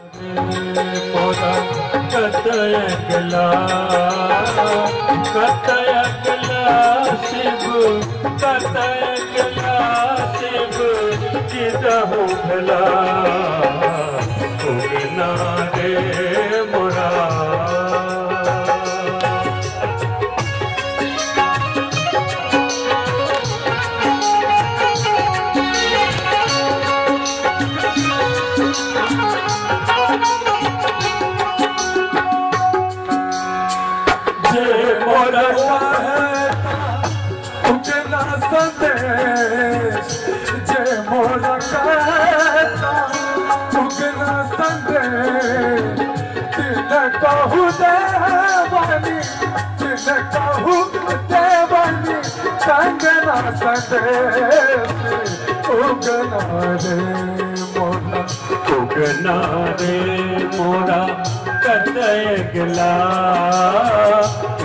मोरा कतयकला शिव कतयकला शिव किदहु भला उगना रे मोरा संदेश जय मोरा कहता उगना संदेश दिल कहू देवानी दिल कहू देवानी संगना संदेश उगना रे मोरा उगना रे मोरा कतयकला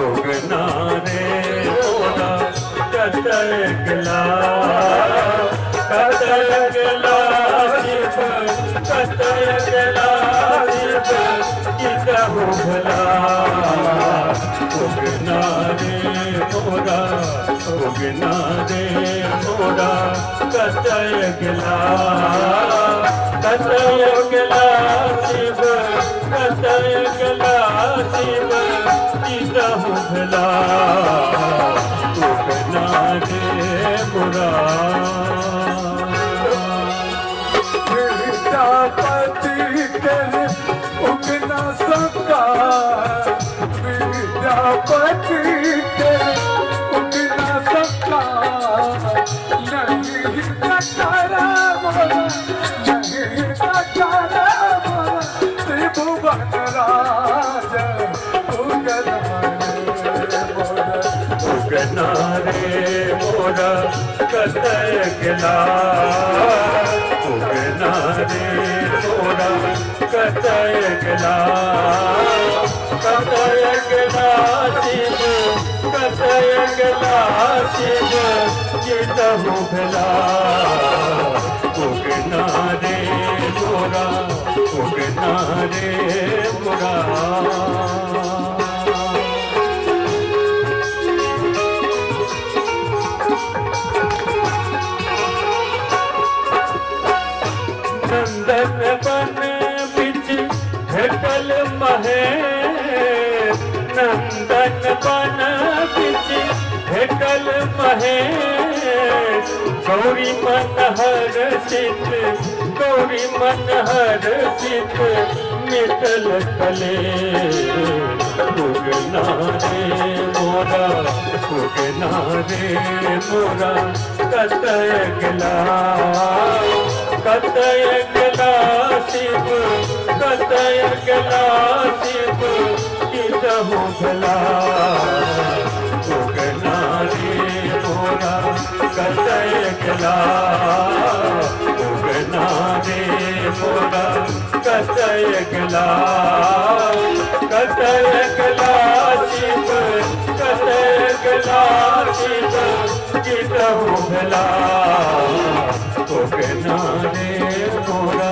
उगना रे मोरा कतयकला शिव कतयकला शिव किदहु भला उगना रे मोरा उगना रे मोरा कतयकला शिव कतयकला शिव किदहु भला उगना रे मोरा विद्यापति के उगना संकार विद्यापति के उगना संकार नहीं कटारा मोरा नहीं कटारा मोरा त्रिभुवन राज उगना रे मोरा कतयकला उगना रे मोरा कतयकला शिव कतयकला शिव किदहु भला उगना रे मोरा उगना रे मोरा नंदन बन बिच भेटल महेश नंदन बन बिच भेटल महेश गौरी मन हर्षित गौरी मन हर्षित मिटल कलेश उगना रे मोरा उगना रे मोरा कतयकला कतयकला शिव कतयकला शिव किदहु भला उगना रे मोरा कतयकला उगना रे मोरा कतयकला शिव कतयकला शिव किदहु भला उगना रे मोरा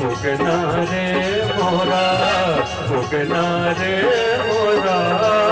उगना रे मोरा उगना रे मोरा।